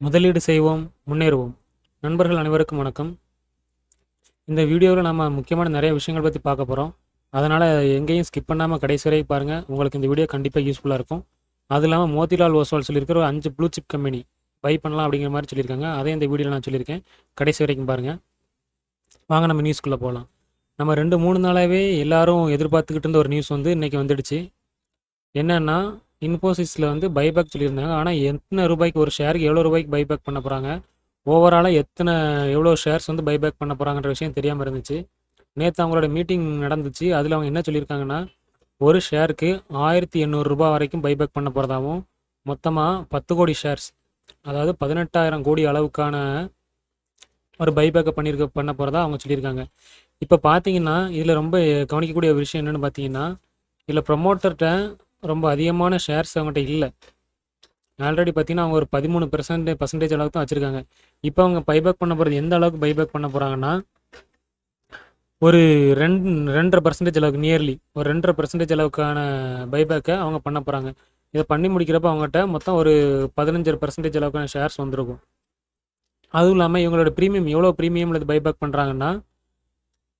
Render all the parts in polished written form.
முதலீடு செய்வோம், முன்னேறுவோம். நண்பர்கள் அனைவருக்கும் வணக்கம். இந்த வீடியோவில் நம்ம முக்கியமான நிறைய விஷயங்கள் பற்றி பார்க்க போகிறோம். அதனால் எங்கேயும் ஸ்கிப் பண்ணாமல் கடைசி வரை பாருங்கள். உங்களுக்கு இந்த வீடியோ கண்டிப்பாக யூஸ்ஃபுல்லாக இருக்கும். அது இல்லாமல் மோதிலால் ஓஸ்வால் சொல்லியிருக்கிற ஒரு 5 ப்ளூ சிப் கம்பெனி பை பண்ணலாம் அப்படிங்கிற மாதிரி சொல்லியிருக்காங்க. அதே இந்த வீடியோவில் நான் சொல்லியிருக்கேன். கடைசி வரைக்கும் பாருங்கள். வாங்க நம்ம நியூஸ்க்குள்ளே போகலாம். நம்ம 2-3 நாளாகவே எல்லாரும் எதிர்பார்த்துக்கிட்டு இருந்த ஒரு நியூஸ் வந்து இன்றைக்கி வந்துடுச்சு. என்னென்னா இன்ஃபோசிஸில் வந்து பைபேக் சொல்லியிருந்தாங்க. ஆனால் எத்தனை ரூபாய்க்கு ஒரு ஷேருக்கு எவ்வளோ ரூபாய்க்கு பைபேக் பண்ண போகிறாங்க, ஓவராலாக எவ்வளோ ஷேர்ஸ் வந்து பைபேக் பண்ண போகிறாங்கன்ற விஷயம் தெரியாமல் இருந்துச்சு. நேற்று அவங்களோட மீட்டிங் நடந்துச்சு. அதில் அவங்க என்ன சொல்லியிருக்காங்கன்னா, ஒரு ஷேருக்கு 1800 ரூபா வரைக்கும் பைபேக் பண்ண போகிறதாகவும், மொத்தமாக 10 கோடி ஷேர்ஸ், அதாவது 18,000 கோடி அளவுக்கான ஒரு பைபேக்கை பண்ண போகிறதா அவங்க சொல்லியிருக்காங்க. இப்போ பார்த்தீங்கன்னா இதில் ரொம்ப கவனிக்கக்கூடிய விஷயம் என்னென்னு பார்த்தீங்கன்னா, இதில் ப்ரொமோட்டர்கிட்ட ரொம்ப அதிகமான ஷேர்ஸ் அவங்ககிட்ட இல்லை. ஆல்ரெடி பார்த்தீங்கன்னா அவங்க ஒரு 13% அளவுக்கு தான் வச்சுருக்காங்க. இப்போ அவங்க பைபேக் பண்ண போகிறது எந்த அளவுக்கு பைபேக் பண்ண போகிறாங்கன்னா, ஒரு 2.5% அளவுக்கு, நியர்லி ஒரு 2.5% அளவுக்கான பைபேக்கை அவங்க பண்ண போகிறாங்க. இதை பண்ணி முடிக்கிறப்ப அவங்ககிட்ட மொத்தம் ஒரு 15% அளவுக்கான ஷேர்ஸ் வந்திருக்கும். அதுவும் இல்லாமல் இவங்களோட ப்ரீமியம் எவ்வளோ ப்ரீமியமில் இது பைபேக் பண்ணுறாங்கன்னா,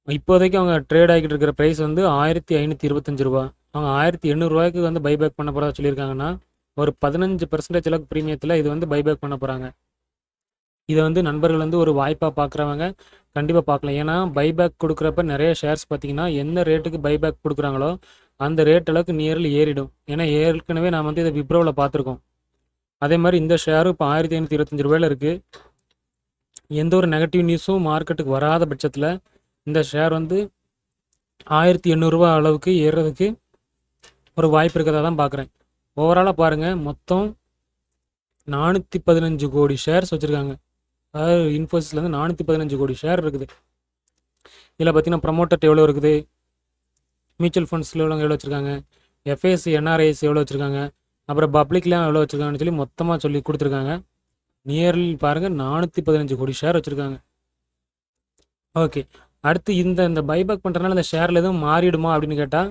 இப்போதைக்கு அவங்க ட்ரேட் ஆகிட்டு இருக்கிற ப்ரைஸ் வந்து 1525 ரூபா. அவங்க 1800 ரூபாய்க்கு வந்து பைபேக் பண்ண போகிறதா சொல்லியிருக்காங்கன்னா, ஒரு 15% அளவுக்கு ப்ரீமியத்தில் இது வந்து பைபேக் பண்ண போகிறாங்க. இதை வந்து நண்பர்கள் வந்து ஒரு வாய்ப்பாக பார்க்குறவங்க கண்டிப்பாக பார்க்கலாம். ஏன்னா பைபேக் கொடுக்குறப்ப நிறைய ஷேர்ஸ் பார்த்தீங்கன்னா எந்த ரேட்டுக்கு பைபேக் கொடுக்குறாங்களோ அந்த ரேட் அளவுக்கு நியர்லி ஏறிடும். ஏன்னா ஏற்கனவே நான் வந்து இதை விப்ரோவில் பார்த்துருக்கோம். அதே மாதிரி இந்த ஷேரும் இப்போ 1525 ரூபாயில் இருக்குது. எந்த ஒரு நெகட்டிவ் நியூஸும் மார்க்கெட்டுக்கு வராத பட்சத்தில் இந்த ஷேர் வந்து 1800 ரூபா அளவுக்கு ஏறுறதுக்கு ஒரு வாய்ப்பு இருக்கிறதா தான் பார்க்குறேன். ஓவராலாக பாருங்கள், மொத்தம் 415 கோடி ஷேர்ஸ் வச்சுருக்காங்க. அதாவது இன்ஃபோசிஸ்லேருந்து 415 கோடி ஷேர் இருக்குது. இதில் பார்த்தீங்கன்னா ப்ரமோட்டர் எவ்வளோ இருக்குது, மியூச்சுவல் ஃபண்ட்ஸில் எவ்வளோ வச்சுருக்காங்க, எஃப்ஐசி என்ஆர்ஐசி எவ்வளோ வச்சுருக்காங்க, அப்புறம் பப்ளிக்லாம் எவ்வளோ வச்சுருக்காங்கன்னு சொல்லி மொத்தமாக சொல்லி கொடுத்துருக்காங்க. நியர்லி பாருங்கள் 415 கோடி ஷேர் வச்சுருக்காங்க. ஓகே, அடுத்து இந்த பைபேக் பண்ணுறதுனால இந்த ஷேரில் எதுவும் மாறிடுமா அப்படின்னு கேட்டால்,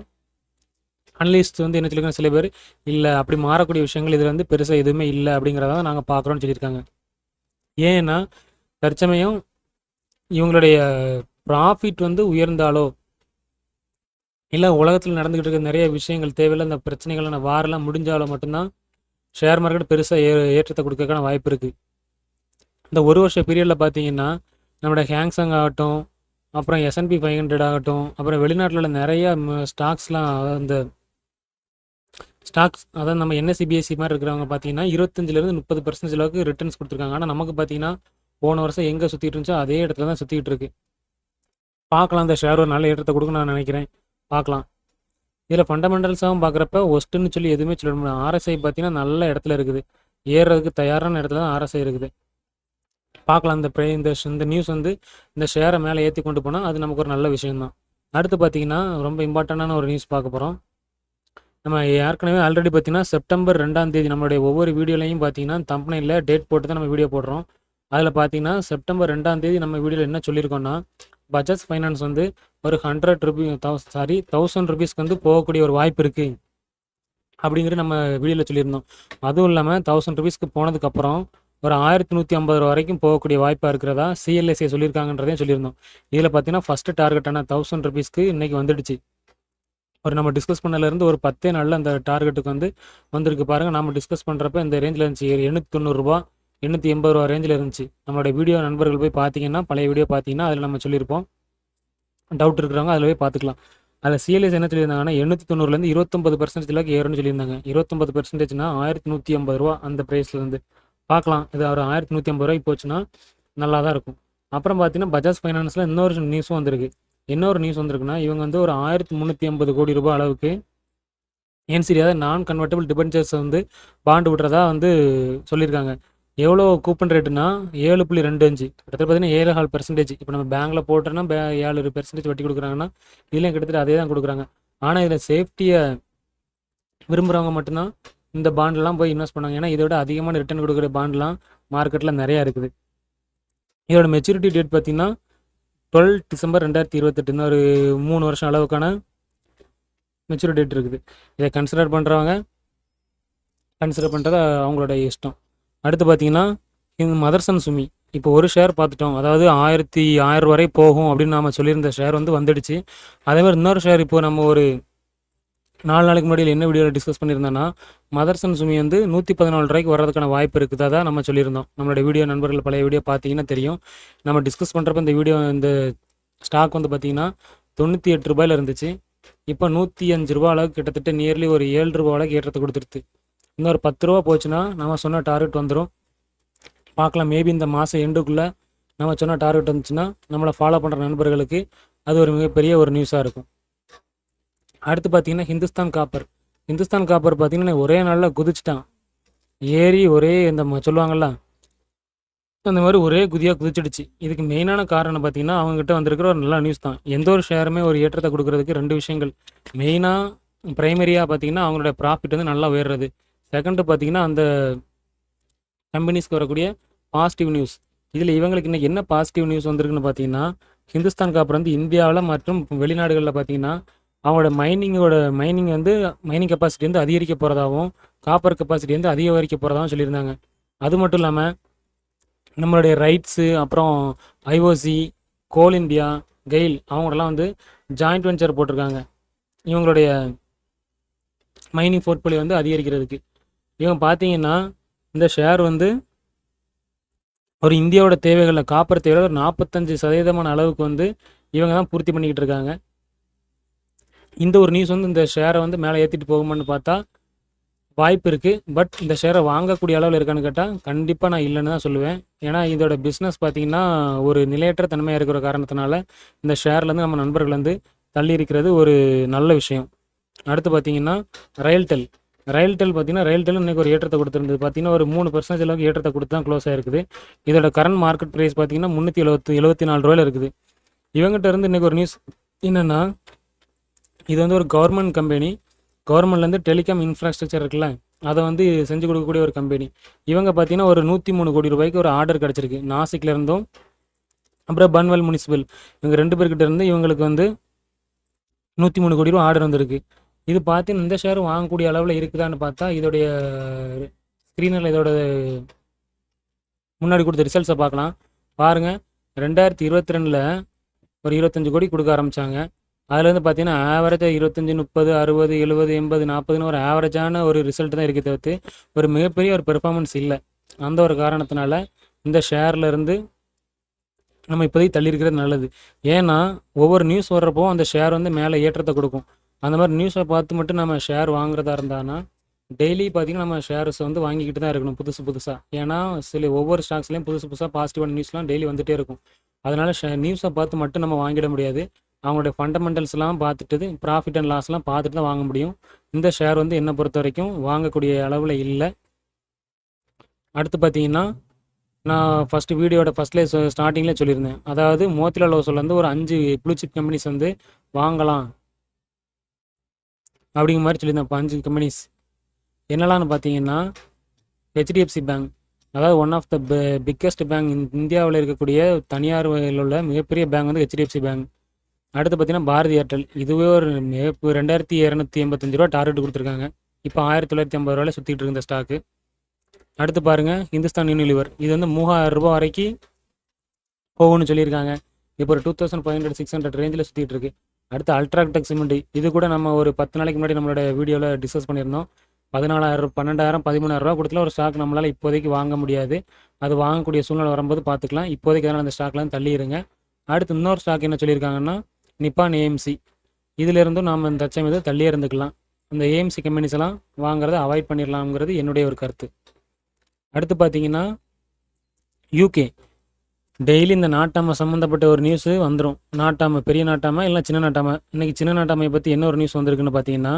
அனலிஸ்ட் வந்து என்ன சொல்லியிருக்காங்க, சில பேர் இல்லை அப்படி மாறக்கூடிய விஷயங்கள் இதில் வந்து பெருசாக எதுவுமே இல்லை அப்படிங்கிறத நாங்கள் பார்க்குறோன்னு சொல்லியிருக்காங்க. ஏன்னா தற்சமயம் இவங்களுடைய ப்ராஃபிட் வந்து உயர்ந்தாலோ, இல்லை உலகத்தில் நடந்துக்கிட்டு இருக்க நிறைய விஷயங்கள் தேவையில்லை, இந்த பிரச்சனைகளான வாரெல்லாம் முடிஞ்சாலோ மட்டும்தான் ஷேர் மார்க்கெட் பெருசாக ஏற்றத்தை கொடுக்கறதுக்கான வாய்ப்பு இருக்குது. இந்த ஒரு வருஷ பீரியடில் பார்த்தீங்கன்னா நம்மளோட ஹேங்ஸாங் ஆகட்டும், அப்புறம் S&P 500 ஆகட்டும், அப்புறம் வெளிநாட்டில் உள்ள நிறைய ஸ்டாக்ஸ்லாம், அந்த ஸ்டாக்ஸ் அதாவது நம்ம NSE BSE மாதிரி இருக்கிறவங்க பார்த்தீங்கன்னா 25% 30% அளவுக்கு ரிட்டர்ன்ஸ் கொடுத்துருக்காங்க. ஆனால் நமக்கு பார்த்தீங்கன்னா போன வருஷம் எங்கே சுற்றிட்டு இருந்துச்சோ அதே இடத்துல தான் சுற்றிக்கிட்டு இருக்கு. பார்க்கலாம், இந்த ஷேர் ஒரு நல்ல ஏற்றத்தை கொடுக்க நான் நினைக்கிறேன். பார்க்கலாம். இதில் ஃபண்டமெண்டல்ஸாகவும் பார்க்குறப்ப ஒஸ்ட்டுன்னு சொல்லி எதுவுமே சொல்ல முடியாது. RSI பார்த்தீங்கன்னா நல்ல இடத்துல இருக்குது, ஏறுறதுக்கு தயாரான இடத்துல தான் RSI இருக்குது. பார்க்கலாம். இந்த நியூஸ் வந்து இந்த ஷேரை மேலே ஏற்றி கொண்டு போனால் அது நமக்கு ஒரு நல்ல விஷயம்தான். அடுத்து பார்த்தீங்கன்னா ரொம்ப இம்பார்ட்டண்டான ஒரு நியூஸ் பார்க்க போகிறோம். நம்ம ஏற்கனவே ஆல்ரெடி பார்த்தீங்கன்னா செப்டம்பர் 2ஆம் தேதி நம்மளுடைய ஒவ்வொரு வீடியோலையும் பார்த்தீங்கன்னா தம்பனையில் டேட் போட்டு தான் நம்ம வீடியோ போடுறோம். அதில் பார்த்தீங்கன்னா செப்டம்பர் 2ஆம் தேதி நம்ம வீடியோவில் என்ன சொல்லியிருக்கோம்னா, பஜாஜ் ஃபைனான்ஸ் வந்து ஒரு 1000 ருபீஸ்க்கு வந்து போகக்கூடிய ஒரு வாய்ப்பு இருக்குது அப்படிங்கிறது நம்ம வீடியோவில் சொல்லியிருந்தோம். அதுவும் இல்லாமல் 1000 ருபீஸ்க்கு போனதுக்கப்புறம் ஒரு 1150 ரூபா வரைக்கும் போகக்கூடிய வாய்ப்பாக இருக்கிறதா CLSA சொல்லியிருக்காங்கன்றதையும் சொல்லியிருந்தோம். இதில் பார்த்தீங்கன்னா ஃபஸ்ட்டு டார்கெட்டான 1000 ருபீஸ்க்கு இன்றைக்கி வந்துடுச்சு. ஒரு நம்ம டிஸ்கஸ் பண்ணலேருந்து ஒரு 10 நாளில் அந்த டார்கெட்டுக்கு வந்திருக்கு பாருங்கள். நம்ம டிஸ்கஸ் பண்ணுறப்ப இந்த ரேஞ்சில் இருந்துச்சு, 890 ரூபா 880 ரூபா ரேஞ்சில் இருந்துச்சு. நம்மளோட வீடியோ நண்பர்கள் போய் பார்த்தீங்கன்னா, பழைய வீடியோ பார்த்தீங்கன்னா அதில் நம்ம சொல்லியிருப்போம். டவுட் இருக்கிறவங்க அதில் போய் பார்த்துக்கலாம். அதில் CLS என்ன சொல்லியிருந்தாங்கன்னா 890லேருந்து 29% அளவுக்கு ஏறும்னு சொல்லியிருந்தாங்க. 29%னா 1150 ரூபா அந்த ப்ரைஸ்லேருந்து பார்க்கலாம். இது ஒரு 1150 ரூபாய்க்கு போச்சுன்னா நல்லா தான் இருக்கும். அப்புறம் பார்த்தீங்கன்னா பஜாஜ் ஃபைனான்ஸில் இன்னொரு நியூஸும் வந்திருக்கு. இன்னொரு நியூஸ் வந்திருக்குன்னா, இவங்க வந்து ஒரு 1350 கோடி ரூபாய் அளவுக்கு NCD, அதாவது நான் கன்வெர்ட்டபிள் டிபென்ச்சர்ஸ் வந்து பாண்டு விடுறதா வந்து சொல்லியிருக்காங்க. எவ்வளோ கூப்பன் ரேட்டுனா 7.25, கிட்டத்தட்ட பார்த்தீங்கன்னா 7.5%. இப்போ நம்ம பேங்க்கில் போட்டோன்னா 7% வட்டி கொடுக்குறாங்கன்னா இதுலேயும் கிட்டத்தட்ட அதே தான் கொடுக்குறாங்க. ஆனால் இதில் சேஃப்டியை விரும்புகிறவங்க மட்டும்தான் இந்த பாண்டெலாம் போய் இன்வெஸ்ட் பண்ணாங்க. ஏன்னா இதை விட அதிகமான ரிட்டர்ன் கொடுக்குற பாண்டெலாம் மார்க்கெட்டில் நிறையா இருக்குது. இதோட மெச்சூரிட்டி டேட் பார்த்திங்கன்னா 12 டிசம்பர் 2028, இன்னும் ஒரு 3 வருஷம் அளவுக்கான மெச்சூரிட்டி டேட் இருக்குது. இதை கன்சிடர் பண்ணுறவங்க கன்சிடர் பண்ணுறது அவங்களோட இஷ்டம். அடுத்து பார்த்திங்கன்னா இந்த மதர்சன் சுமி இப்போ ஒரு ஷேர் பார்த்துட்டோம். அதாவது 1000 வரை போகும் அப்படின்னு நாம சொல்லியிருந்த ஷேர் வந்து வந்துடுச்சு. அதே மாதிரி இன்னொரு ஷேர் இப்போ நம்ம ஒரு 4 நாளைக்கு முன்னாடி என்ன வீடியோவில் டிஸ்கஸ் பண்ணியிருந்தோன்னா, மதர்சன் சுமி வந்து ரூ. 114 வர்றதுக்கான வாய்ப்பு இருக்குதா நம்ம சொல்லியிருந்தோம். நம்மளோட வீடியோ நண்பர்கள் பழைய வீடியோ பார்த்தீங்கன்னா தெரியும். நம்ம டிஸ்கஸ் பண்ணுறப்ப இந்த ஸ்டாக் வந்து பார்த்தீங்கன்னா ரூ. 98 இருந்துச்சு. இப்போ ரூ. 105 அளவுக்கு கிட்டத்தட்ட நியர்லி ஒரு ரூ. 7 அளவுக்கு ஏற்றத்தை கொடுத்துருது. இன்னொரு ரூ. 10 போச்சுன்னா நம்ம சொன்ன டார்கெட் வந்துடும். பார்க்கலாம், மேபி இந்த மாதம் எண்டுக்குள்ளே நம்ம சொன்ன டார்கெட் வந்துச்சுன்னா நம்மளை ஃபாலோ பண்ணுற நண்பர்களுக்கு அது ஒரு மிகப்பெரிய ஒரு நியூஸாக இருக்கும். அடுத்து பார்த்தீங்கன்னா ஹிந்துஸ்தான் காப்பர் பார்த்தீங்கன்னா ஒரே நாளில் குதிச்சிட்டான். ஏறி ஒரே இந்த சொல்லுவாங்கள்ல அந்த மாதிரி ஒரே குதியாக குதிச்சிடுச்சு. இதுக்கு மெயினான காரணம் பார்த்தீங்கன்னா அவங்ககிட்ட வந்திருக்கிற ஒரு நல்ல நியூஸ் தான். எந்த ஒரு ஷேருமே ஒரு ஏற்றத்தை கொடுக்கறதுக்கு 2 விஷயங்கள். மெயினாக ப்ரைமரியாக பார்த்தீங்கன்னா அவங்களோட ப்ராஃபிட் வந்து நல்லா உயர்றது. செகண்டு பார்த்தீங்கன்னா அந்த கம்பெனிஸ்க்கு வரக்கூடிய பாசிட்டிவ் நியூஸ். இதில் இவங்களுக்கு இன்றைக்கி என்ன பாசிட்டிவ் நியூஸ் வந்திருக்குன்னு பார்த்தீங்கன்னா, ஹிந்துஸ்தான் காப்பர் வந்து இந்தியாவில் மற்றும் வெளிநாடுகளில் பார்த்தீங்கன்னா அவங்களோட மைனிங் வந்து மைனிங் கெப்பாசிட்டி வந்து அதிகரிக்க போகிறதாகவும் காப்பர் கெப்பாசிட்டி வந்து அதிகரிக்க போகிறதாகவும் சொல்லியிருந்தாங்க. அது மட்டும் இல்லாமல் நம்மளுடைய ரைட்ஸு, அப்புறம் ஐஓசி, கோல் இந்தியா, கெயில் அவங்களெல்லாம் வந்து ஜாயிண்ட் வெஞ்சர் போட்டிருக்காங்க இவங்களுடைய மைனிங் போர்ட்ஃபோலியோ வந்து அதிகரிக்கிறதுக்கு. இவங்க பார்த்தீங்கன்னா இந்த ஷேர் வந்து ஒரு இந்தியாவோட தேவைகளில் காப்பர் தேவையில் ஒரு 45% அளவுக்கு வந்து இவங்க தான் பூர்த்தி பண்ணிக்கிட்டு இருக்காங்க. இந்த ஒரு நியூஸ் வந்து இந்த ஷேரை வந்து மேலே ஏற்றிட்டு போகுமான்னு பார்த்தா வாய்ப்பு இருக்குது. பட் இந்த ஷேரை வாங்கக்கூடிய அளவில் இருக்கான்னு கேட்டால் கண்டிப்பாக நான் இல்லைன்னு தான் சொல்லுவேன். ஏன்னா இதோட பிஸ்னஸ் பார்த்திங்கன்னா ஒரு நிலையற்ற தன்மையாக இருக்கிற காரணத்தினால இந்த ஷேர்லேருந்து நம்ம நண்பர்கள் வந்து தள்ளி இருக்கிறது ஒரு நல்ல விஷயம். அடுத்து பார்த்திங்கன்னா ரயில்டெல் பார்த்திங்கன்னா ரயில்டெல் இன்றைக்கி ஒரு ஏற்றத்தை கொடுத்துருந்தது. பார்த்திங்கன்னா ஒரு 3% அளவுக்கு ஏற்றத்தை கொடுத்து தான் க்ளோஸ் ஆகிருக்குது. இதோட கரண்ட் மார்க்கெட் ப்ரைஸ் பார்த்திங்கன்னா $374 இருக்குது. இவங்ககிட்ட இருந்து இன்றைக்கி ஒரு நியூஸ் என்னென்னா, இது வந்து ஒரு கவர்மெண்ட் கம்பெனி. கவர்மெண்ட்லேருந்து டெலிகாம் இன்ஃப்ராஸ்ட்ரக்சர் இருக்குல்ல, அதை வந்து செஞ்சு கொடுக்கக்கூடிய ஒரு கம்பெனி. இவங்க பார்த்தீங்கன்னா ஒரு $103 கோடி ஒரு ஆர்டர் கிடச்சிருக்கு நாசிக்லேருந்தும் அப்புறம் பன்வல் முனிசிபல் இவங்க 2 பேர்கிட்ட இருந்து இவங்களுக்கு வந்து $103 கோடி ஆர்டர் வந்திருக்கு. இது பார்த்தீங்கன்னா இந்த ஷேர் வாங்கக்கூடிய அளவில் இருக்குதான்னு பார்த்தா இதோடைய ஸ்க்ரீனில் இதோட முன்னாடி கொடுத்த ரிசல்ட்ஸை பார்க்கலாம். பாருங்கள், 2022 ஒரு 25 கோடி கொடுக்க ஆரம்பித்தாங்க. அதில் வந்து பார்த்தீங்கன்னா ஆவரேஜாக 25, 30, 60, 70, 80, 40ன்னு ஒரு ஆவரேஜான ஒரு ரிசல்ட் தான் இருக்குது தவிர்த்து ஒரு மிகப்பெரிய ஒரு பெர்ஃபார்மன்ஸ் இல்லை. அந்த ஒரு காரணத்தினால இந்த ஷேரில் இருந்து நம்ம இப்போதைக்கு தள்ளி இருக்கிறது நல்லது. ஏன்னா ஒவ்வொரு நியூஸ் வர்றப்போ அந்த ஷேர் வந்து மேலே ஏற்றத்தை கொடுக்கும். அந்த மாதிரி நியூஸை பார்த்து மட்டும் நம்ம ஷேர் வாங்குறதா இருந்தானா டெய்லி பார்த்திங்கன்னா நம்ம ஷேர்ஸ் வந்து வாங்கிக்கிட்டு தான் இருக்கணும் புதுசாக. ஏன்னா ஒவ்வொரு ஸ்டாக்ஸ்லேயும் புதுசாக பாசிட்டிவான நியூஸ்லாம் டெய்லி வந்துகிட்டே இருக்கும். அதனால் நியூஸை பார்த்து மட்டும் நம்ம வாங்கிட முடியாது. அவங்களுடைய ஃபண்டமெண்டல்ஸ்லாம் பார்த்துட்டு ப்ராஃபிட் அண்ட் லாஸ்லாம் பார்த்துட்டு தான் வாங்க முடியும். இந்த ஷேர் வந்து என்னை பொறுத்த வரைக்கும் வாங்கக்கூடிய அளவில் இல்லை. அடுத்து பார்த்தீங்கன்னா நான் ஃபஸ்ட்டு வீடியோட ஸ்டார்டிங்கில் சொல்லியிருந்தேன். அதாவது மோத்திலால் ஓஸ்வால் வந்து ஒரு 5 ப்ளூ சிப் கம்பெனிஸ் வந்து வாங்கலாம் அப்படிங்கிற மாதிரி சொல்லியிருந்தேன். இப்போ 5 கம்பெனிஸ் என்னெல்லாம்னு பார்த்தீங்கன்னா ஹெச்டிஎஃப்சி பேங்க், அதாவது one of the biggest bank இந்தியாவில் இருக்கக்கூடிய தனியார் உள்ள மிகப்பெரிய பேங்க் வந்து ஹெச்டிஎஃப்சி பேங்க். அடுத்து பார்த்தீங்கன்னா பாரதி ஏர்டெல், இதுவே ஒரு 2285 டார்கெட் கொடுத்துருக்காங்க. இப்போ 1950 சுற்றிட்டு இருக்க இந்த ஸ்டாக்கு. அடுத்து பாருங்கள் ஹிந்துஸ்தான் யூனிலிவர், இது வந்து 3000 வரைக்கும் போகும்னு சொல்லியிருக்காங்க. இப்போ ஒரு 2500-600 ரேஞ்சில் சுற்றிட்டு இருக்கு. அடுத்து அல்ட்ராடெக் சிமெண்ட், இது கூட நம்ம ஒரு 10 நாளைக்கு முன்னாடி நம்மளோட வீடியோவில் டிஸ்கஸ் பண்ணியிருந்தோம். 14,000, 12,000, 13,000 கொடுத்துல ஒரு ஸ்டாக் நம்மளால் இப்போதைக்கு வாங்க முடியாது. அது வாங்கக்கூடிய சூழ்நிலை வரும்போது பார்த்துக்கலாம். இப்போதைக்கு அதனால் அந்த ஸ்டாக்லாம் தள்ளிடுங்க. அடுத்து இன்னொரு ஸ்டாக் என்ன சொல்லியிருக்காங்கன்னா நிப்பான் ஏஎம்சி, இதிலிருந்தும் நாம் இந்த தச்சம் இது தள்ளியே இருந்துக்கலாம். இந்த ஏஎம்சி கம்பெனிஸ் எல்லாம் வாங்குறத அவாய்ட் பண்ணிடலாம்ங்கிறது என்னுடைய ஒரு கருத்து. அடுத்து பார்த்தீங்கன்னா யூகே, டெய்லி இந்த நாட்டாமை சம்மந்தப்பட்ட ஒரு நியூஸு வந்துடும். நாட்டாமை, பெரிய நாட்டாமை இல்லை சின்ன நாட்டாமை. இன்றைக்கி சின்ன நாட்டாமையை பற்றி என்ன ஒரு நியூஸ் வந்திருக்குன்னு பார்த்தீங்கன்னா,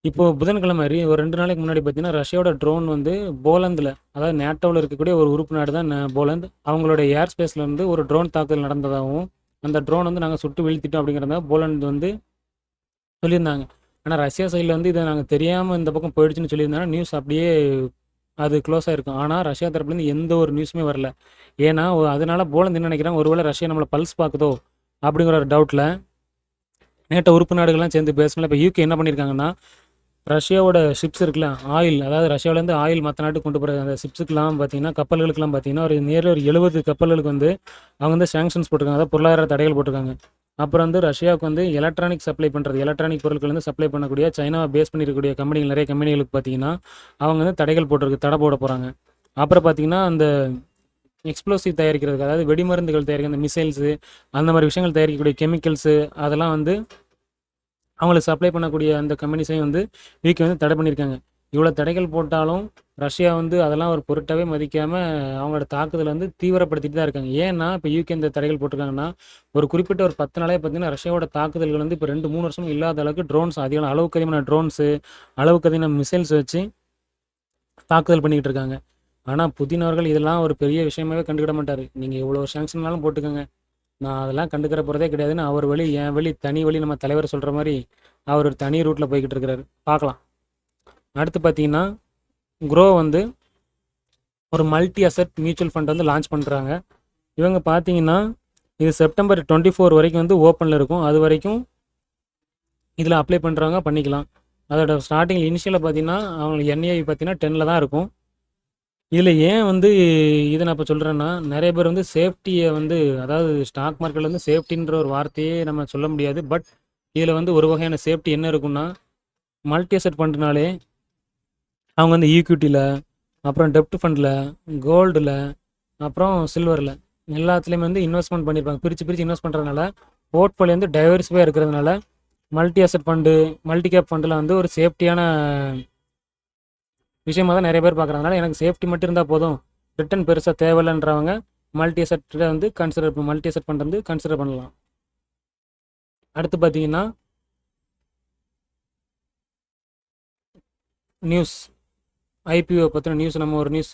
இப்போது புதன்கிழமை ஒரு 2 நாளைக்கு முன்னாடி பார்த்தீங்கன்னா ரஷ்யாவோட ட்ரோன் வந்து போலந்தில், அதாவது நேட்டோவில் இருக்கக்கூடிய ஒரு உறுப்பு நாடு தான் போலந்து, அவங்களுடைய ஏர் ஸ்பேஸில் இருந்து ஒரு ட்ரோன் தாக்குதல் நடந்ததாகவும் அந்த ட்ரோன் வந்து நாங்கள் சுட்டு வீழ்த்திட்டோம் அப்படிங்கிறத போலந்து வந்து சொல்லியிருந்தாங்க. ஆனால் ரஷ்யா சைடில் வந்து இதை நாங்கள் தெரியாமல் இந்த பக்கம் போயிடுச்சுன்னு சொல்லியிருந்தாங்க. நியூஸ் அப்படியே அது க்ளோஸ் ஆகிருக்கும். ஆனால் ரஷ்யா தரப்புலேருந்து எந்த ஒரு நியூஸுமே வரல. ஏன்னா அதனால் போலந்து என்ன நினைக்கிறாங்க, ஒருவேளை ரஷ்யா நம்மளை பல்ஸ் பார்க்குதோ அப்படிங்கிற ஒரு டவுட்டில் நேட்டோ உறுப்பு நாடுகள்லாம் சேர்ந்து பேசணும். இப்போ யூகே என்ன பண்ணியிருக்காங்கன்னா, ரஷ்யாவோட ஷிப்ஸ் இருக்குல்ல, ஆயில் அதாவது ரஷ்யாவிலேருந்து ஆயில் மற்ற நாட்டுக்கு கொண்டு போகிற அந்த ஷிப்ஸுக்கெலாம் பார்த்தீங்கன்னா, கப்பல்களுக்கெல்லாம் பார்த்தீங்கன்னா, ஒரு 70 கப்பல்களுக்கு வந்து அவங்க வந்து சாங்ஷன்ஸ் போட்டிருக்காங்க. அதாவது பொருளாதார தடைகள் போட்டிருக்காங்க. அப்புறம் வந்து ரஷ்யாவுக்கு வந்து எலக்ட்ரானிக் சப்ளை பண்ணுறது, எலக்ட்ரானிக் பொருட்கள் வந்து சப்ளை பண்ணக்கூடிய சைனாவை பேஸ் பண்ணியிருக்கக்கூடிய கம்பெனிகள், நிறைய கம்பெனிகளுக்கு பார்த்தீங்கன்னா, அவங்க வந்து தடைகள் போட்டிருக்கு, தடை போட போகிறாங்க. அப்புறம் பார்த்தீங்கன்னா, அந்த எக்ஸ்ப்ளோசிவ் தயாரிக்கிறதுக்கு, அதாவது வெடிமருந்துகள் தயாரிக்கிற அந்த மிசைல்ஸு, அந்த மாதிரி விஷயங்கள் தயாரிக்கக்கூடிய கெமிக்கல்ஸு, அதெல்லாம் வந்து அவங்களுக்கு சப்ளை பண்ணக்கூடிய அந்த கம்பெனிஸையும் வந்து யூகே வந்து தடை பண்ணியிருக்காங்க. இவ்வளோ தடைகள் போட்டாலும் ரஷ்யா வந்து அதெல்லாம் ஒரு பொருட்டாவே மதிக்காமல் அவங்களோட தாக்குதலை வந்து தீவிரப்படுத்திட்டு தான் இருக்காங்க. ஏன்னா இப்போ யூகே இந்த தடைகள் போட்டிருக்காங்கன்னா, ஒரு குறிப்பிட்ட ஒரு 10 நாளே பார்த்தீங்கன்னா, ரஷ்யாவோட தாக்குதல்கள் வந்து இப்போ 2, 3 வருஷம் இல்லாத அளவுக்கு ட்ரோன்ஸ் அதிகம், அளவுக்கு அதிகமான ட்ரோன்ஸு, அளவுக்கு அதிகமான மிசைல்ஸ் வச்சு தாக்குதல் பண்ணிக்கிட்டு இருக்காங்க. ஆனால் புதின் அவர்கள் இதெல்லாம் ஒரு பெரிய விஷயமாவே கண்டுக்கிட மாட்டார். நீங்கள் எவ்வளோ சாங்ஷன்னாலும் போட்டுக்கோங்க, நான் அதெல்லாம் கண்டுக்கிற போகிறதே கிடையாதுன்னு அவர் வழி, என் வழி, தனி வழி, நம்ம தலைவர் சொல்கிற மாதிரி அவர் ஒரு தனி ரூட்டில் போய்கிட்டு இருக்கிறாரு. பார்க்கலாம். அடுத்து பார்த்தீங்கன்னா, குரோ வந்து ஒரு மல்டி அசெட் மியூச்சுவல் ஃபண்ட் வந்து லான்ச் பண்ணுறாங்க. இவங்க பார்த்தீங்கன்னா, இது செப்டம்பர் 24 வரைக்கும் வந்து ஓப்பனில் இருக்கும். அது வரைக்கும் இதில் அப்ளை பண்ணுறவங்க பண்ணிக்கலாம். அதோட ஸ்டார்டிங் இனிஷியலாக பார்த்தீங்கன்னா, அவங்களுக்கு என்ஏவி பார்த்தீங்கன்னா 10ல் தான் இருக்கும். இதில் ஏன் வந்து இதை நான் இப்போ சொல்கிறேன்னா, நிறைய பேர் வந்து சேஃப்டியை வந்து, அதாவது ஸ்டாக் மார்க்கெட்டில் வந்து சேஃப்டின்ற ஒரு வார்த்தையே நம்ம சொல்ல முடியாது. பட் இதில் வந்து ஒரு வகையான சேஃப்டி என்ன இருக்குன்னா, மல்டி அசெட் ஃபண்டுனாலே அவங்க வந்து ஈக்விட்டியில், அப்புறம் டெப்ட் ஃபண்டில், கோல்டில், அப்புறம் சில்வரில் எல்லாத்துலேயுமே வந்து இன்வெஸ்ட்மெண்ட் பண்ணியிருப்பாங்க. பிரித்து பிரித்து இன்வெஸ்ட் பண்ணுறதுனால போர்ட்ஃபோலியோ வந்து டைவர்சிஃபையாக இருக்கிறதுனால multi asset fund, multi cap ஃபண்டில் வந்து ஒரு சேஃப்டியான விஷயமாக தான் நிறைய பேர் பார்க்குறதுனால, எனக்கு சேஃப்டி மட்டும் இருந்தால் போதும், ரிட்டர்ன் பெருசாக தேவையில்லைன்றவங்க மல்டி அசெட்டை வந்து மல்டி அசெட் ஃபண்ட் வந்து கன்சிடர் பண்ணலாம். அடுத்து பார்த்தீங்கன்னா, நியூஸ் ஐபிஓ பற்றின நியூஸ், நம்ம ஒரு நியூஸ்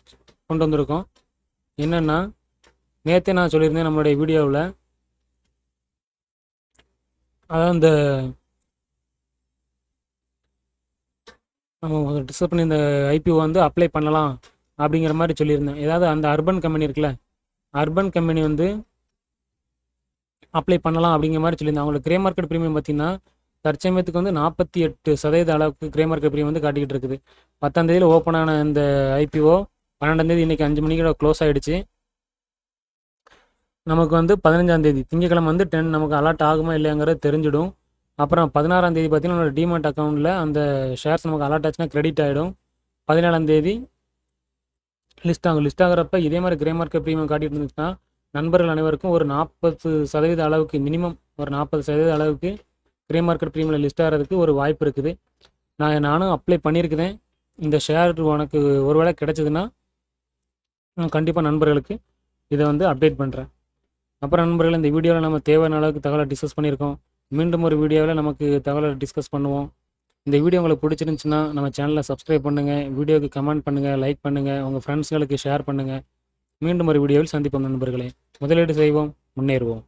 கொண்டு வந்திருக்கோம். என்னென்னா, நேற்றே நான் சொல்லியிருந்தேன் நம்மளுடைய வீடியோவில், அதாவது இந்த நம்ம டிஸ்கஸ் பண்ணி இந்த ஐபிஓ வந்து அப்ளை பண்ணலாம் அப்படிங்கிற மாதிரி சொல்லியிருந்தேன். ஏதாவது அந்த அர்பன் கம்பெனி இருக்குல்ல, அர்பன் கம்பெனி வந்து அப்ளை பண்ணலாம் அப்படிங்கிற மாதிரி சொல்லியிருந்தேன். அவங்களுக்கு கிரே மார்க்கெட் ப்ரீமியம் பார்த்தீங்கன்னா, தற்சமயத்துக்கு வந்து 48% அளவுக்கு கிரே மார்க்கெட் ப்ரீமியம் வந்து காட்டிக்கிட்டு இருக்குது. 10ஆம் தேதியில் ஓப்பன் ஆன இந்த ஐபிஓ 12ஆம் தேதி இன்றைக்கி 5 மணிக்கு க்ளோஸ் ஆகிடுச்சு. நமக்கு வந்து 15ஆம் தேதி திங்கக்கிழமை வந்து 10 நமக்கு அலாட் ஆகுமா இல்லையாங்கிறது தெரிஞ்சிடும். அப்புறம் 16ஆம் தேதி பார்த்தீங்கன்னா, நம்மளோட டிமேட் அக்கௌண்ட்டில் அந்த ஷேர்ஸ் நமக்கு அலாட் ஆச்சுன்னா கிரெடிட் ஆகிடும். 17ஆம் தேதி லிஸ்ட் ஆகும். லிஸ்ட் ஆகிறப்ப இதே மாதிரி கிரே மார்க்கெட் ப்ரீமியம் காட்டிட்டு இருந்துச்சுன்னா, நண்பர்கள் அனைவருக்கும் ஒரு 40% அளவுக்கு, மினிமம் ஒரு 40% அளவுக்கு கிரே மார்க்கெட் ப்ரீமியம் லிஸ்ட் ஆகிறதுக்கு ஒரு வாய்ப்பு இருக்குது. நானும் அப்ளை பண்ணியிருக்கிறேன். இந்த ஷேர் உனக்கு ஒருவேளை கிடைச்சதுன்னா நான் கண்டிப்பாக நண்பர்களுக்கு இதை வந்து அப்டேட் பண்ணுறேன். அப்புறம் நண்பர்கள், இந்த வீடியோவில் நம்ம தேவையான அளவுக்கு தகவலை டிஸ்கஸ் பண்ணியிருக்கோம். மீண்டும் ஒரு வீடியோவில் நமக்கு தகவலை டிஸ்கஸ் பண்ணுவோம். இந்த வீடியோ உங்களுக்கு பிடிச்சிருந்துச்சுன்னா நம்ம சேனலை சப்ஸ்கிரைப் பண்ணுங்கள், வீடியோவுக்கு கமெண்ட் பண்ணுங்கள், லைக் பண்ணுங்கள், உங்கள் ஃப்ரெண்ட்ஸ்களுக்கு ஷேர் பண்ணுங்கள். மீண்டும் ஒரு வீடியோவில் சந்திப்போம் நண்பர்களே. முதலீடு செய்வோம், முன்னேறுவோம்.